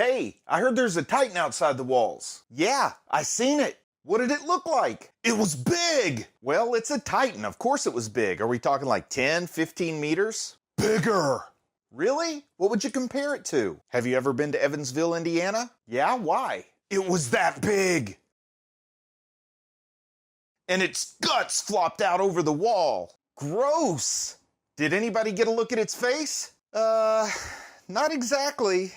Hey, I heard there's a Titan outside the walls. Yeah, I seen it. What did it look like? It was big! Well, it's a Titan. Of course it was big. Are we talking like 10, 15 meters? Bigger! Really? What would you compare it to? Have you ever been to Evansville, Indiana? Yeah, why? It was that big! And its guts flopped out over the wall. Gross! Did anybody get a look at its face? Not exactly.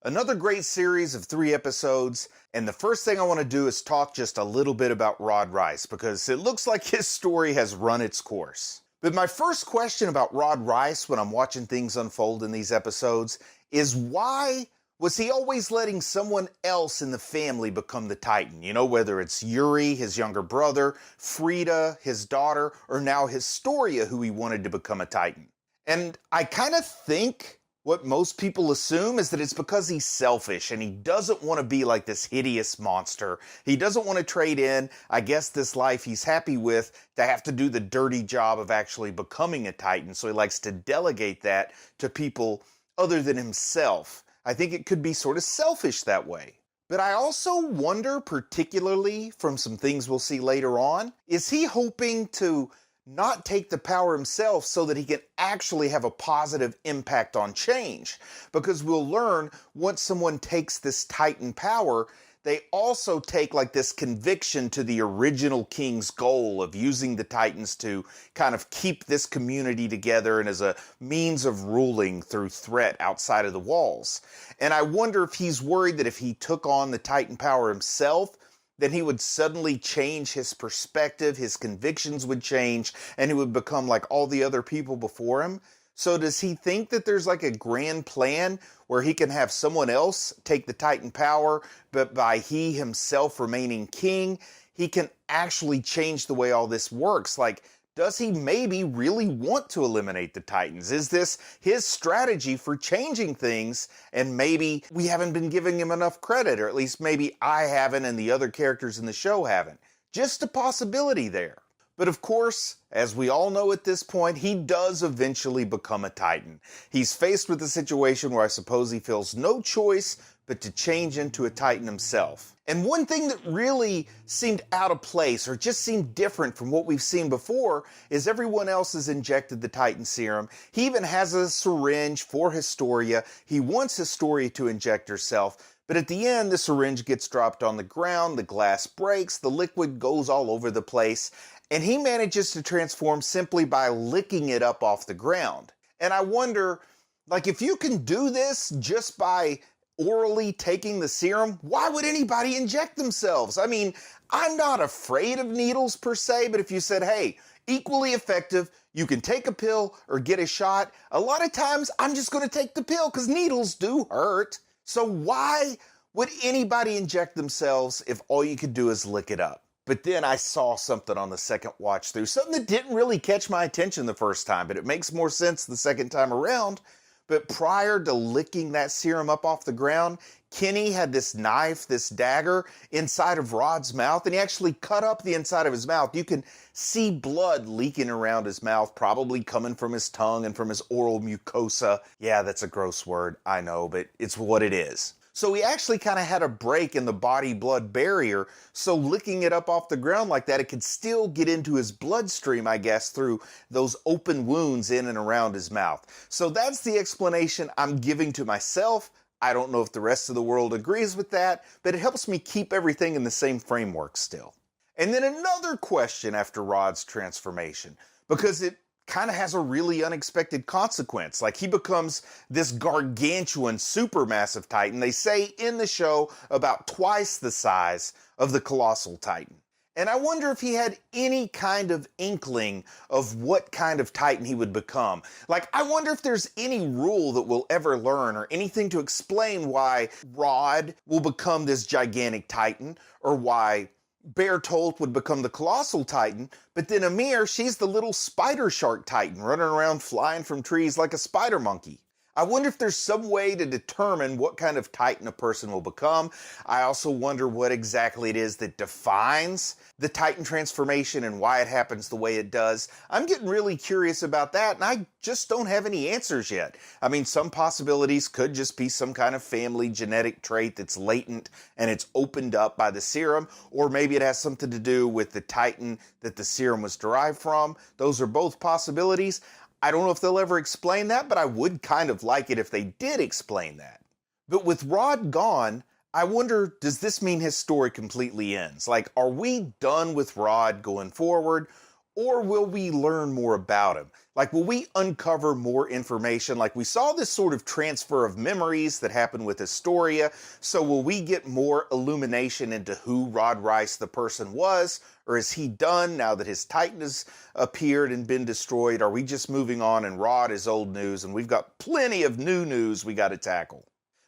Another great series of 3 episodes, and the first thing I want to do is talk just a little bit about Rod Reiss, because it looks like his story has run its course. But my first question about Rod Reiss when I'm watching things unfold in these episodes is why was he always letting someone else in the family become the Titan? You know, whether it's Yuri, his younger brother, Frida, his daughter, or now Historia, who he wanted to become a Titan. And I kind of think what most people assume is that it's because he's selfish and he doesn't want to be like this hideous monster. He doesn't want to trade in, I guess, this life he's happy with to have to do the dirty job of actually becoming a Titan. So he likes to delegate that to people other than himself. I think it could be sort of selfish that way. But I also wonder, particularly from some things we'll see later on, is he hoping to not take the power himself so that he can actually have a positive impact on change? Because we'll learn once someone takes this Titan power, they also take like this conviction to the original king's goal of using the Titans to kind of keep this community together and as a means of ruling through threat outside of the walls. And I wonder if he's worried that if he took on the Titan power himself, then he would suddenly change his perspective, his convictions would change, and he would become like all the other people before him. So does he think that there's like a grand plan where he can have someone else take the Titan power, but by he himself remaining king, he can actually change the way all this works? Like, does he maybe really want to eliminate the Titans? Is this his strategy for changing things, and maybe we haven't been giving him enough credit, or at least maybe I haven't and the other characters in the show haven't? Just a possibility there. But of course, as we all know at this point, he does eventually become a Titan. He's faced with a situation where I suppose he feels no choice but to change into a Titan himself. And one thing that really seemed out of place or just seemed different from what we've seen before is everyone else has injected the Titan serum. He even has a syringe for Historia. He wants Historia to inject herself. But at the end, the syringe gets dropped on the ground, the glass breaks, the liquid goes all over the place, and he manages to transform simply by licking it up off the ground. And I wonder, like, if you can do this just by orally taking the serum, why would anybody inject themselves? I mean, I'm not afraid of needles per se, but if you said, hey, equally effective, you can take a pill or get a shot, a lot of times I'm just going to take the pill because needles do hurt. So why would anybody inject themselves if all you could do is lick it up? But then I saw something on the second watch through, something that didn't really catch my attention the first time, but it makes more sense the second time around. But prior to licking that serum up off the ground, Kenny had this knife, this dagger, inside of Rod's mouth, and he actually cut up the inside of his mouth. You can see blood leaking around his mouth, probably coming from his tongue and from his oral mucosa. Yeah, that's a gross word, I know, but it's what it is. So he actually kind of had a break in the body-blood barrier, so licking it up off the ground like that, it could still get into his bloodstream, I guess, through those open wounds in and around his mouth. So that's the explanation I'm giving to myself. I don't know if the rest of the world agrees with that, but it helps me keep everything in the same framework still. And then another question after Rod's transformation, because it kind of has a really unexpected consequence. Like, he becomes this gargantuan supermassive Titan, they say in the show about twice the size of the colossal Titan. And I wonder if he had any kind of inkling of what kind of Titan he would become. Like, I wonder if there's any rule that we'll ever learn or anything to explain why Rod will become this gigantic Titan, or why Bertolt would become the colossal Titan, but then Amir, she's the little spider shark Titan running around flying from trees like a spider monkey. I wonder if there's some way to determine what kind of Titan a person will become. I also wonder what exactly it is that defines the Titan transformation and why it happens the way it does. I'm getting really curious about that, and I just don't have any answers yet. I mean, some possibilities could just be some kind of family genetic trait that's latent and it's opened up by the serum, or maybe it has something to do with the Titan that the serum was derived from. Those are both possibilities. I don't know if they'll ever explain that, but I would kind of like it if they did explain that. But with Rod gone, I wonder, does this mean his story completely ends? Like, are we done with Rod going forward, or will we learn more about him? Like, will we uncover more information? Like, we saw this sort of transfer of memories that happened with Historia, so will we get more illumination into who Rod Reiss the person was? Or is he done now that his Titan has appeared and been destroyed? Are we just moving on and Rod is old news and we've got plenty of new news we got to tackle?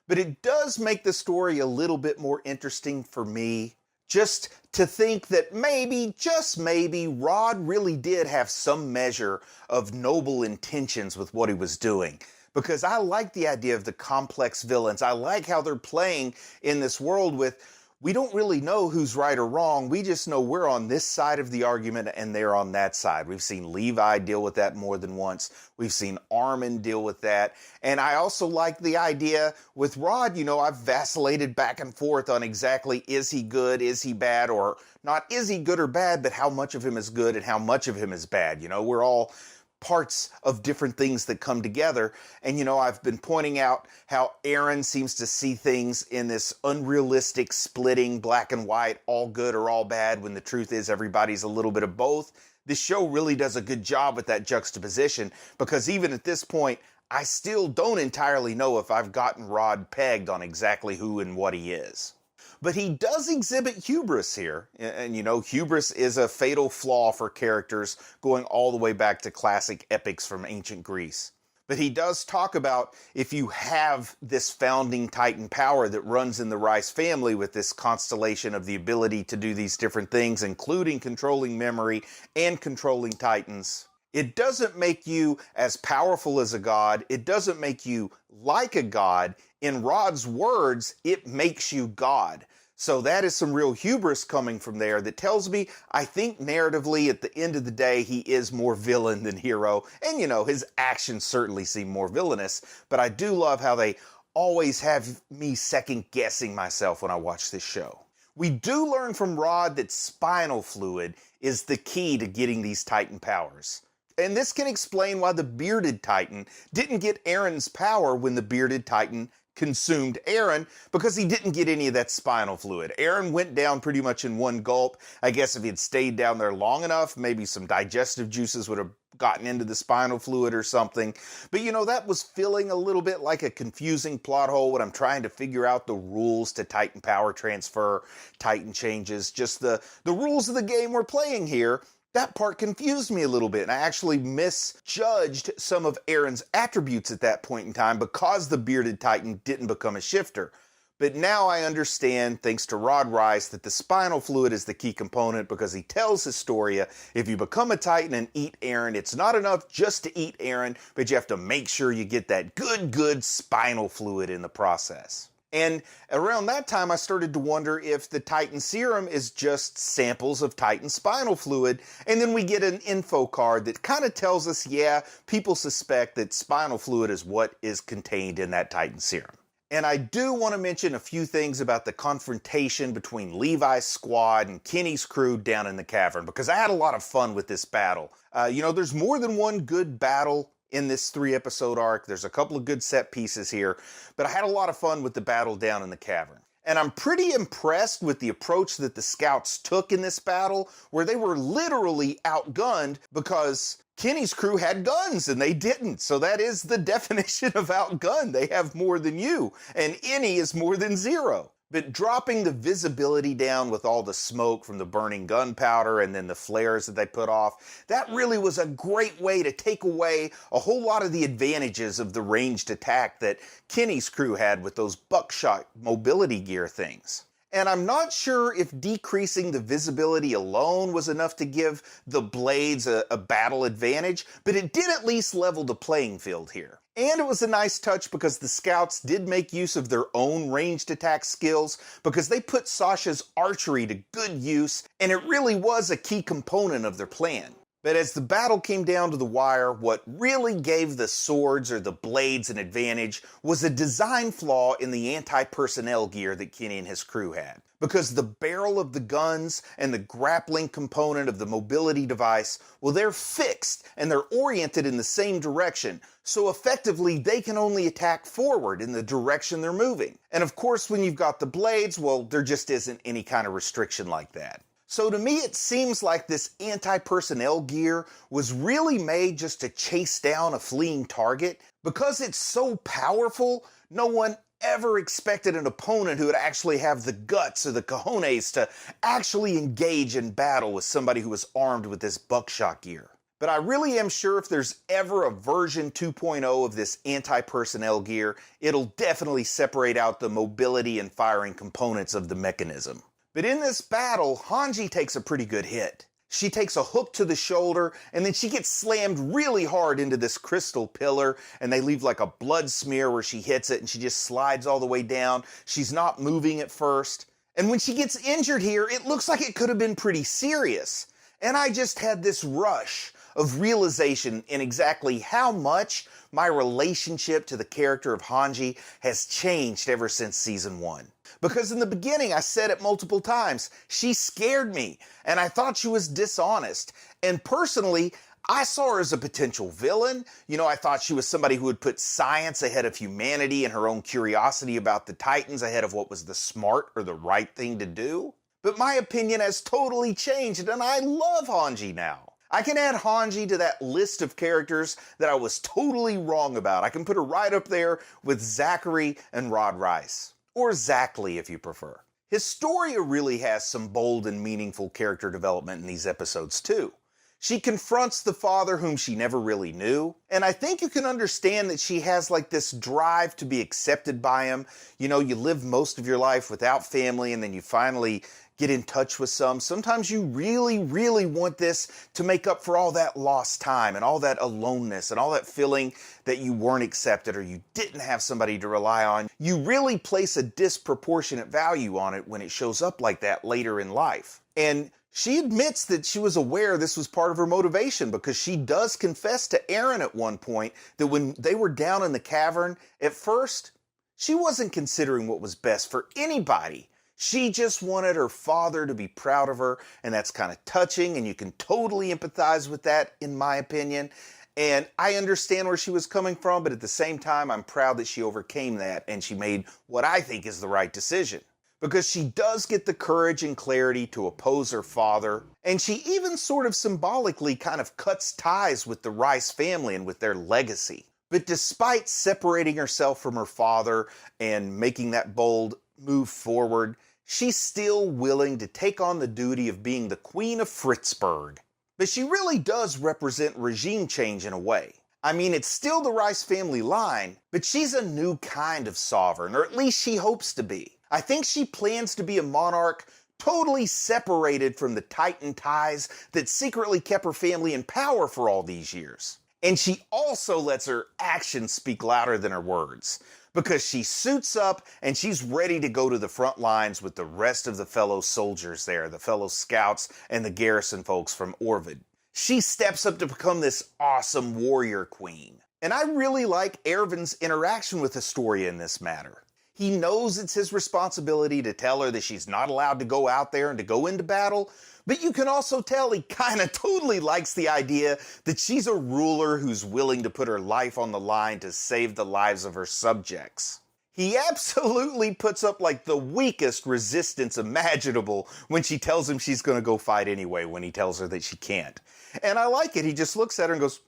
But it does make the story a little bit more interesting for me, just to think that maybe, just maybe, Rod really did have some measure of noble intentions with what he was doing. Because I like the idea of the complex villains. I like how they're playing in this world with, we don't really know who's right or wrong. We just know we're on this side of the argument and they're on that side. We've seen Levi deal with that more than once. We've seen Armin deal with that. And I also like the idea with Rod, I've vacillated back and forth on exactly, is he good, is he bad, or not is he good or bad, but how much of him is good and how much of him is bad. We're all parts of different things that come together. And, I've been pointing out how Aaron seems to see things in this unrealistic splitting black and white, all good or all bad, when the truth is everybody's a little bit of both. This show really does a good job with that juxtaposition, because even at this point, I still don't entirely know if I've gotten Rod pegged on exactly who and what he is. But he does exhibit hubris here. And hubris is a fatal flaw for characters going all the way back to classic epics from ancient Greece. But he does talk about if you have this founding Titan power that runs in the Reiss family with this constellation of the ability to do these different things, including controlling memory and controlling Titans, it doesn't make you as powerful as a god. It doesn't make you like a god. In Rod's words, it makes you God. So that is some real hubris coming from there that tells me, I think narratively at the end of the day, he is more villain than hero. And his actions certainly seem more villainous, but I do love how they always have me second guessing myself when I watch this show. We do learn from Rod that spinal fluid is the key to getting these Titan powers. And this can explain why the bearded Titan didn't get Aaron's power when the bearded Titan consumed Aaron, because he didn't get any of that spinal fluid. Aaron went down pretty much in one gulp. I guess if he had stayed down there long enough, maybe some digestive juices would have gotten into the spinal fluid or something. But that was feeling a little bit like a confusing plot hole when I'm trying to figure out the rules to Titan power transfer, Titan changes, just the rules of the game we're playing here. That part confused me a little bit, and I actually misjudged some of Aaron's attributes at that point in time because the bearded Titan didn't become a shifter. But now I understand, thanks to Rod Reiss, that the spinal fluid is the key component, because he tells Historia, if you become a Titan and eat Aaron, it's not enough just to eat Aaron, but you have to make sure you get that good spinal fluid in the process. And around that time, I started to wonder if the Titan serum is just samples of Titan spinal fluid, and then we get an info card that kind of tells us, yeah, people suspect that spinal fluid is what is contained in that Titan serum. And I do want to mention a few things about the confrontation between Levi's squad and Kenny's crew down in the cavern, because I had a lot of fun with this battle. There's more than one good battle in this 3-episode arc. There's a couple of good set pieces here, but I had a lot of fun with the battle down in the cavern. And I'm pretty impressed with the approach that the scouts took in this battle, where they were literally outgunned because Kenny's crew had guns and they didn't. So that is the definition of outgunned. They have more than you, and any is more than zero. But dropping the visibility down with all the smoke from the burning gunpowder and then the flares that they put off, that really was a great way to take away a whole lot of the advantages of the ranged attack that Kenny's crew had with those buckshot mobility gear things. And I'm not sure if decreasing the visibility alone was enough to give the blades a battle advantage, but it did at least level the playing field here. And it was a nice touch because the scouts did make use of their own ranged attack skills because they put Sasha's archery to good use, and it really was a key component of their plan. But as the battle came down to the wire, what really gave the swords or the blades an advantage was a design flaw in the anti-personnel gear that Kenny and his crew had. Because the barrel of the guns and the grappling component of the mobility device, well, they're fixed and they're oriented in the same direction, so effectively they can only attack forward in the direction they're moving. And of course, when you've got the blades, well, there just isn't any kind of restriction like that. So to me, it seems like this anti-personnel gear was really made just to chase down a fleeing target. Because it's so powerful, no one ever expected an opponent who would actually have the guts or the cojones to actually engage in battle with somebody who was armed with this buckshot gear. But I really am sure if there's ever a version 2.0 of this anti-personnel gear, it'll definitely separate out the mobility and firing components of the mechanism. But in this battle, Hanji takes a pretty good hit. She takes a hook to the shoulder, and then she gets slammed really hard into this crystal pillar, and they leave like a blood smear where she hits it, and she just slides all the way down. She's not moving at first. And when she gets injured here, it looks like it could have been pretty serious. And I just had this rush of realization in exactly how much my relationship to the character of Hanji has changed ever since season 1. Because in the beginning, I said it multiple times, she scared me, and I thought she was dishonest. And personally, I saw her as a potential villain. You know, I thought she was somebody who would put science ahead of humanity and her own curiosity about the Titans ahead of what was the smart or the right thing to do. But my opinion has totally changed, and I love Hanji now. I can add Hanji to that list of characters that I was totally wrong about. I can put her right up there with Zachary and Rod Rice. Or Zachley, if you prefer. Historia really has some bold and meaningful character development in these episodes, too. She confronts the father whom she never really knew, and I think you can understand that she has like this drive to be accepted by him. You know, you live most of your life without family, and then you finally get in touch with some. Sometimes you really, really want this to make up for all that lost time and all that aloneness and all that feeling that you weren't accepted or you didn't have somebody to rely on. You really place a disproportionate value on it when it shows up like that later in life. And she admits that she was aware this was part of her motivation because she does confess to Aaron at one point that when they were down in the cavern, at first, she wasn't considering what was best for anybody. She just wanted her father to be proud of her, and that's kind of touching, and you can totally empathize with that, in my opinion. And I understand where she was coming from, but at the same time, I'm proud that she overcame that, and she made what I think is the right decision. Because she does get the courage and clarity to oppose her father, and she even sort of symbolically kind of cuts ties with the Rice family and with their legacy. But despite separating herself from her father and making that bold move forward, she's still willing to take on the duty of being the Queen of Fritzburg. But she really does represent regime change in a way. I mean, it's still the Rice family line, but she's a new kind of sovereign, or at least she hopes to be. I think she plans to be a monarch totally separated from the Titan ties that secretly kept her family in power for all these years. And she also lets her actions speak louder than her words, because she suits up and she's ready to go to the front lines with the rest of the fellow soldiers there, the fellow scouts and the garrison folks from Orvid. She steps up to become this awesome warrior queen. And I really like Ervin's interaction with Historia in this matter. He knows it's his responsibility to tell her that she's not allowed to go out there and to go into battle, but you can also tell he kind of totally likes the idea that she's a ruler who's willing to put her life on the line to save the lives of her subjects. He absolutely puts up like the weakest resistance imaginable when she tells him she's going to go fight anyway when he tells her that she can't. And I like it. He just looks at her and goes,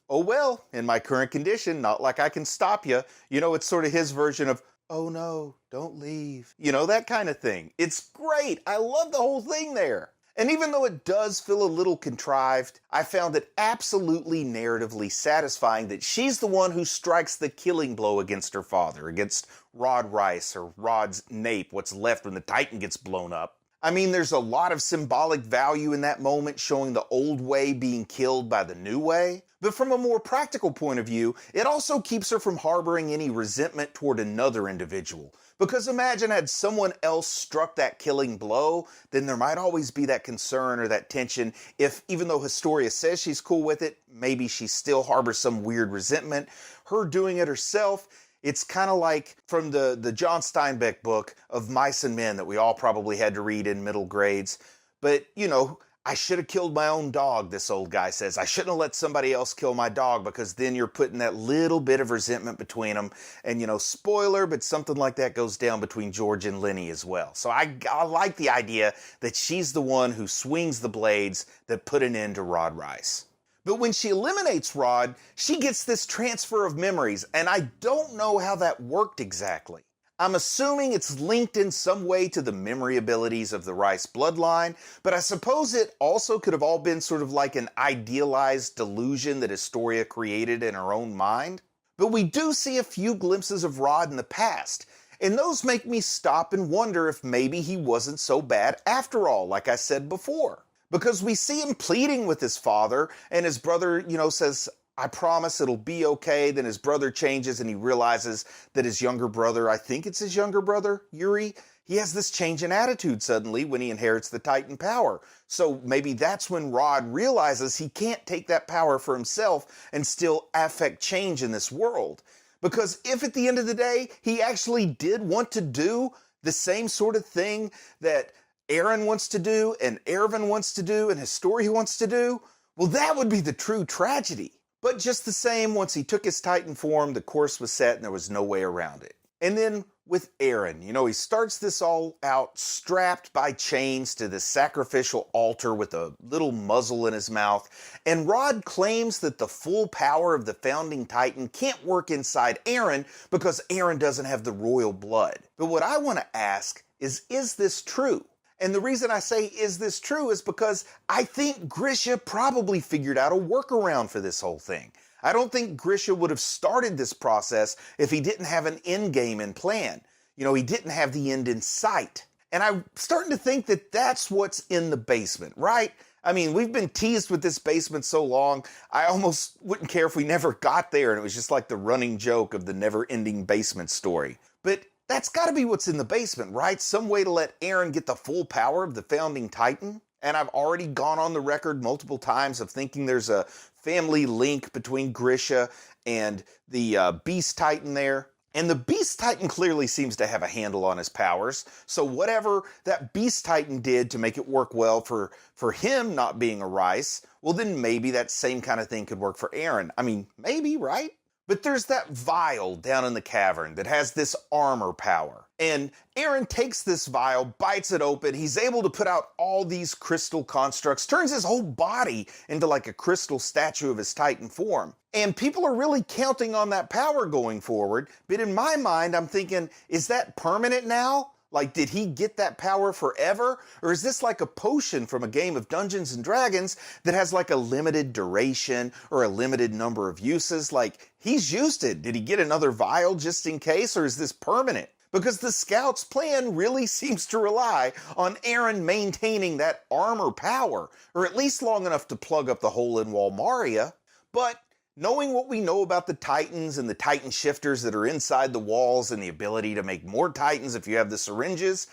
"Oh well, in my current condition, not like I can stop you." You know, it's sort of his version of, "Oh no, don't leave." You know, that kind of thing. It's great. I love the whole thing there. And even though it does feel a little contrived, I found it absolutely narratively satisfying that she's the one who strikes the killing blow against her father, against Rod Rice, or Rod's nape, what's left when the Titan gets blown up. I mean, there's a lot of symbolic value in that moment, showing the old way being killed by the new way. But from a more practical point of view, it also keeps her from harboring any resentment toward another individual. Because imagine had someone else struck that killing blow, then there might always be that concern or that tension if, even though Historia says she's cool with it, maybe she still harbors some weird resentment. Her doing it herself, it's kind of like from the John Steinbeck book of Mice and Men that we all probably had to read in middle grades. But, you know, I should have killed my own dog, this old guy says. I shouldn't have let somebody else kill my dog, because then you're putting that little bit of resentment between them. And, you know, spoiler, but something like that goes down between George and Lenny as well. So I like the idea that she's the one who swings the blades that put an end to Rod Rice. But when she eliminates Rod, she gets this transfer of memories, and I don't know how that worked exactly. I'm assuming it's linked in some way to the memory abilities of the Rice bloodline, but I suppose it also could have all been sort of like an idealized delusion that Historia created in her own mind. But we do see a few glimpses of Rod in the past, and those make me stop and wonder if maybe he wasn't so bad after all, like I said before. Because we see him pleading with his father, and his brother, you know, says, I promise it'll be okay. Then his brother changes and he realizes that his younger brother, I think it's his younger brother, Yuri, he has this change in attitude suddenly when he inherits the Titan power. So maybe that's when Rod realizes he can't take that power for himself and still affect change in this world. Because if at the end of the day, he actually did want to do the same sort of thing that Aaron wants to do, and Erwin wants to do, and Historia wants to do, well, that would be the true tragedy. But just the same, once he took his Titan form, the course was set and there was no way around it. And then with Aaron, you know, he starts this all out strapped by chains to this sacrificial altar with a little muzzle in his mouth, and Rod claims that the full power of the founding Titan can't work inside Aaron because Aaron doesn't have the royal blood. But what I want to ask is this true? And the reason I say, is this true, is because I think Grisha probably figured out a workaround for this whole thing. I don't think Grisha would have started this process if he didn't have an end game in plan. You know, he didn't have the end in sight. And I'm starting to think that that's what's in the basement, right? I mean, we've been teased with this basement so long, I almost wouldn't care if we never got there and it was just like the running joke of the never-ending basement story. But that's got to be what's in the basement, right? Some way to let Aaron get the full power of the founding Titan. And I've already gone on the record multiple times of thinking there's a family link between Grisha and the Beast Titan there. And the Beast Titan clearly seems to have a handle on his powers. So whatever that Beast Titan did to make it work well for him not being a Rice, well then maybe that same kind of thing could work for Aaron. I mean, maybe, right? But there's that vial down in the cavern that has this armor power. And Aaron takes this vial, bites it open, he's able to put out all these crystal constructs, turns his whole body into like a crystal statue of his Titan form. And people are really counting on that power going forward, but in my mind I'm thinking, is that permanent now? Like, did he get that power forever? Or is this like a potion from a game of Dungeons and Dragons that has like a limited duration or a limited number of uses? Like, he's used it. Did he get another vial just in case, or is this permanent? Because the Scouts' plan really seems to rely on Aaron maintaining that armor power, or at least long enough to plug up the hole in Walmaria. But knowing what we know about the Titans and the Titan shifters that are inside the walls and the ability to make more Titans if you have the syringes,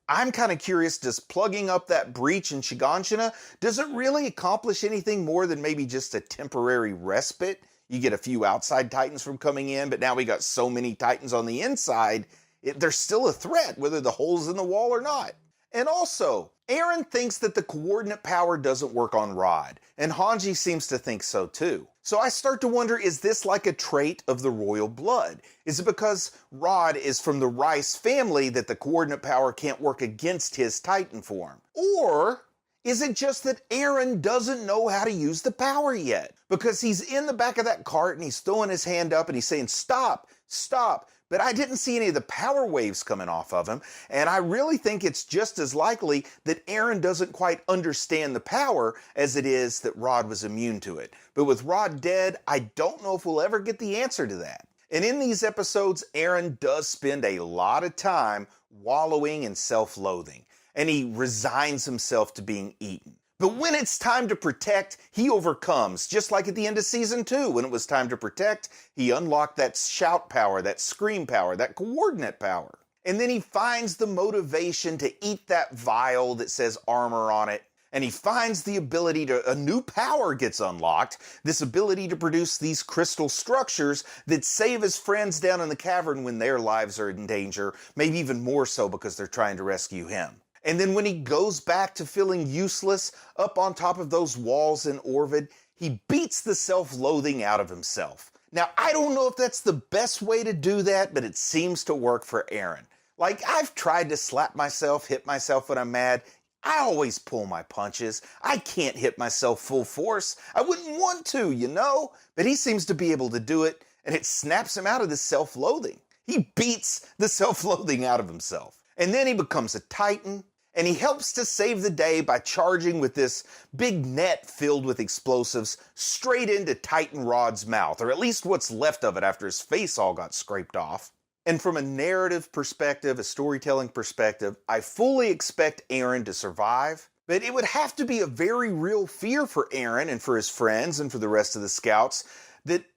I'm kind of curious, does plugging up that breach in Shiganshina, does it really accomplish anything more than maybe just a temporary respite? You get a few outside Titans from coming in, but now we got so many Titans on the inside, they're still a threat, whether the hole's in the wall or not. And also, Aaron thinks that the coordinate power doesn't work on Rod, and Hanji seems to think so too. So I start to wonder, is this like a trait of the royal blood? Is it because Rod is from the Rice family that the coordinate power can't work against his Titan form? Or is it just that Aaron doesn't know how to use the power yet? Because he's in the back of that cart and he's throwing his hand up and he's saying, stop, stop. But I didn't see any of the power waves coming off of him, and I really think it's just as likely that Aaron doesn't quite understand the power as it is that Rod was immune to it. But with Rod dead, I don't know if we'll ever get the answer to that. And in these episodes, Aaron does spend a lot of time wallowing in self-loathing. and he resigns himself to being eaten. But when it's time to protect, he overcomes, just like at the end of season 2. When it was time to protect, he unlocked that shout power, that scream power, that coordinate power. And then he finds the motivation to eat that vial that says armor on it. And he finds the ability to, a new power gets unlocked, this ability to produce these crystal structures that save his friends down in the cavern when their lives are in danger, maybe even more so because they're trying to rescue him. And then when he goes back to feeling useless up on top of those walls in Orvid, he beats the self-loathing out of himself. Now, I don't know if that's the best way to do that, but it seems to work for Eren. Like, I've tried to slap myself, hit myself when I'm mad. I always pull my punches. I can't hit myself full force. I wouldn't want to, you know? But he seems to be able to do it, and it snaps him out of this self-loathing. He beats the self-loathing out of himself. And then he becomes a Titan, and he helps to save the day by charging with this big net filled with explosives straight into Titan Rod's mouth, or at least what's left of it after his face all got scraped off. And from a narrative perspective, a storytelling perspective, I fully expect Eren to survive, but it would have to be a very real fear for Eren and for his friends and for the rest of the scouts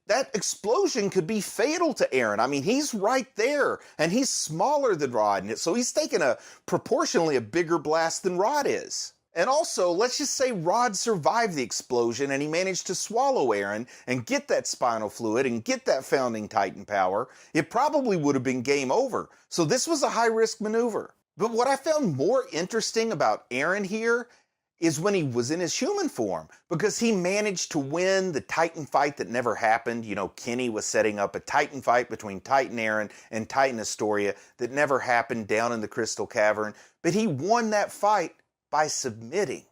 that explosion could be fatal to Eren. I mean, he's right there, and he's smaller than Rod, so he's taking proportionally a bigger blast than Rod is. And also, let's just say Rod survived the explosion and he managed to swallow Eren and get that spinal fluid and get that founding Titan power. It probably would have been game over. So this was a high-risk maneuver. But what I found more interesting about Eren here is when he was in his human form, because he managed to win the Titan fight that never happened. You know, Kenny was setting up a Titan fight between Titan Eren and Titan Astoria that never happened down in the Crystal Cavern, but he won that fight by submitting.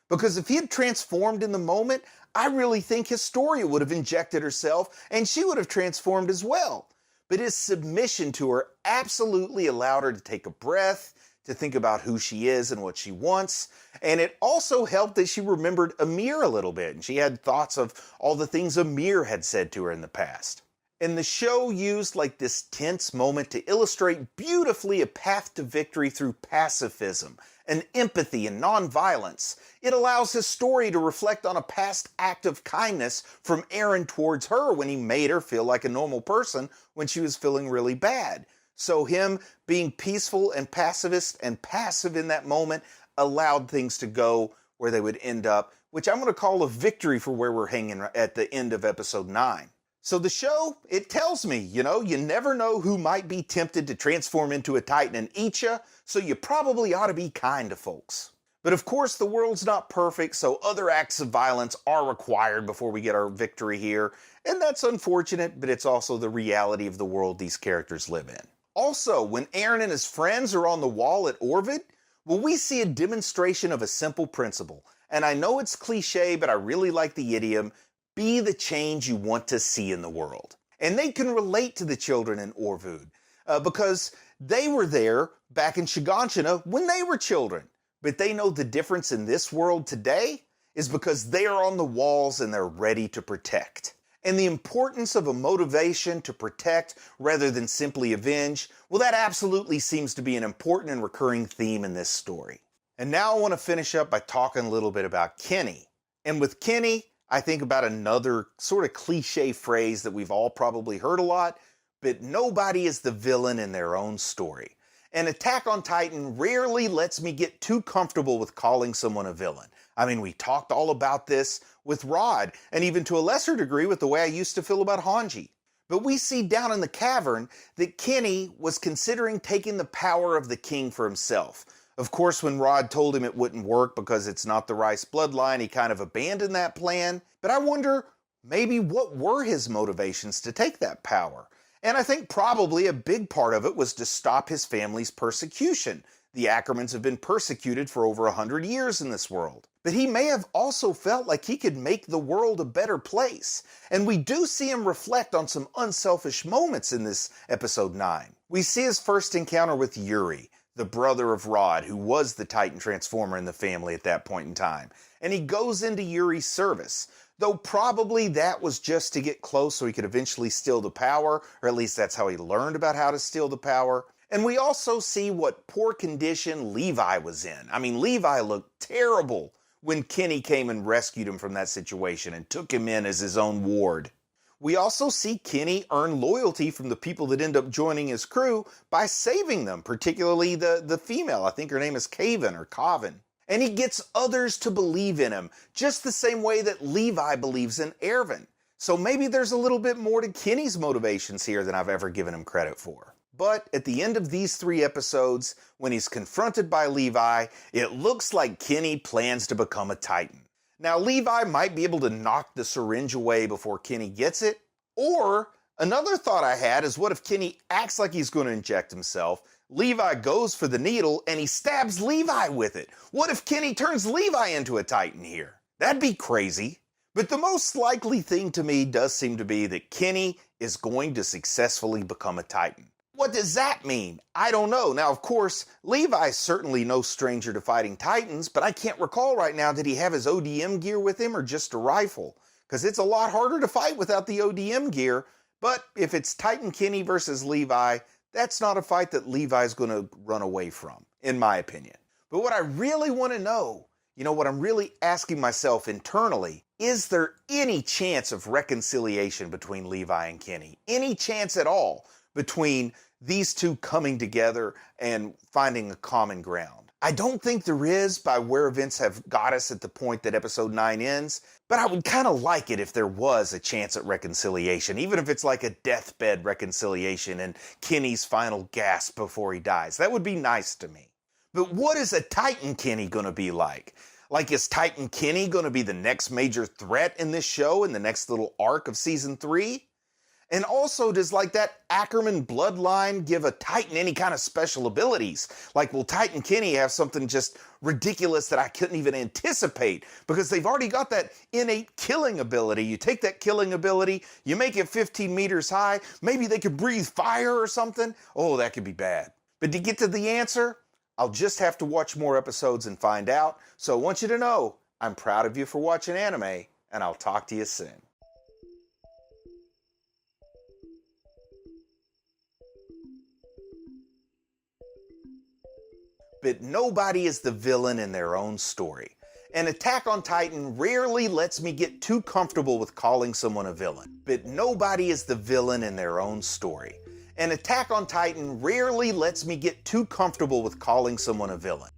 Because if he had transformed in the moment, I really think Historia would have injected herself and she would have transformed as well. But his submission to her absolutely allowed her to take a breath, to think about who she is and what she wants. And it also helped that she remembered Amir a little bit, and she had thoughts of all the things Amir had said to her in the past. And the show used like this tense moment to illustrate beautifully a path to victory through pacifism and empathy and nonviolence. It allows his story to reflect on a past act of kindness from Eren towards her when he made her feel like a normal person when she was feeling really bad. So him being peaceful and pacifist and passive in that moment allowed things to go where they would end up, which I'm going to call a victory for where we're hanging at the end of episode 9. So the show, it tells me, you know, you never know who might be tempted to transform into a Titan and eat you, so you probably ought to be kind to folks. But of course, the world's not perfect, so other acts of violence are required before we get our victory here, and that's unfortunate, but it's also the reality of the world these characters live in. Also, when Eren and his friends are on the wall at Orvid, well, we see a demonstration of a simple principle. And I know it's cliche, but I really like the idiom, be the change you want to see in the world. And they can relate to the children in Orvud, because they were there back in Shiganshina when they were children. But they know the difference in this world today is because they are on the walls and they're ready to protect. And the importance of a motivation to protect rather than simply avenge, well, that absolutely seems to be an important and recurring theme in this story. And now I want to finish up by talking a little bit about Kenny. And with Kenny, I think about another sort of cliche phrase that we've all probably heard a lot, but nobody is the villain in their own story. And Attack on Titan rarely lets me get too comfortable with calling someone a villain. I mean, we talked all about this with Rod, and even to a lesser degree with the way I used to feel about Hanji. But we see down in the cavern that Kenny was considering taking the power of the king for himself. Of course, when Rod told him it wouldn't work because it's not the Rice bloodline, he kind of abandoned that plan. But I wonder, maybe what were his motivations to take that power? And I think probably a big part of it was to stop his family's persecution. The Ackermans have been persecuted for over 100 years in this world. But he may have also felt like he could make the world a better place. And we do see him reflect on some unselfish moments in this episode 9. We see his first encounter with Yuri, the brother of Rod, who was the Titan Transformer in the family at that point in time. And he goes into Yuri's service, though probably that was just to get close so he could eventually steal the power, or at least that's how he learned about how to steal the power. And we also see what poor condition Levi was in. I mean, Levi looked terrible when Kenny came and rescued him from that situation and took him in as his own ward. We also see Kenny earn loyalty from the people that end up joining his crew by saving them, particularly the female. I think her name is Caven or Coven. And he gets others to believe in him, just the same way that Levi believes in Ervin. So maybe there's a little bit more to Kenny's motivations here than I've ever given him credit for. But at the end of these 3 episodes, when he's confronted by Levi, it looks like Kenny plans to become a Titan. Now, Levi might be able to knock the syringe away before Kenny gets it. Or, another thought I had is, what if Kenny acts like he's going to inject himself, Levi goes for the needle, and he stabs Levi with it? What if Kenny turns Levi into a Titan here? That'd be crazy. But the most likely thing to me does seem to be that Kenny is going to successfully become a Titan. What does that mean? I don't know. Now, of course, Levi's certainly no stranger to fighting Titans, but I can't recall right now, did he have his ODM gear with him or just a rifle? Because it's a lot harder to fight without the ODM gear, but if it's Titan Kenny versus Levi, that's not a fight that Levi's going to run away from, in my opinion. But what I really want to know, what I'm really asking myself internally, is there any chance of reconciliation between Levi and Kenny? Any chance at all between these two coming together and finding a common ground? I don't think there is, by where events have got us at the point that episode 9 ends, but I would kind of like it if there was a chance at reconciliation, even if it's like a deathbed reconciliation and Kenny's final gasp before he dies. That would be nice to me. But what is a Titan Kenny going to be like? Like, is Titan Kenny going to be the next major threat in this show, in the next little arc of season 3? And also, does that Ackerman bloodline give a Titan any kind of special abilities? Like, will Titan Kenny have something just ridiculous that I couldn't even anticipate? Because they've already got that innate killing ability. You take that killing ability, you make it 15 meters high, maybe they could breathe fire or something. Oh, that could be bad. But to get to the answer, I'll just have to watch more episodes and find out. So I want you to know, I'm proud of you for watching anime, and I'll talk to you soon. But nobody is the villain in their own story. And Attack on Titan rarely lets me get too comfortable with calling someone a villain. But nobody is the villain in their own story. And Attack on Titan rarely lets me get too comfortable with calling someone a villain.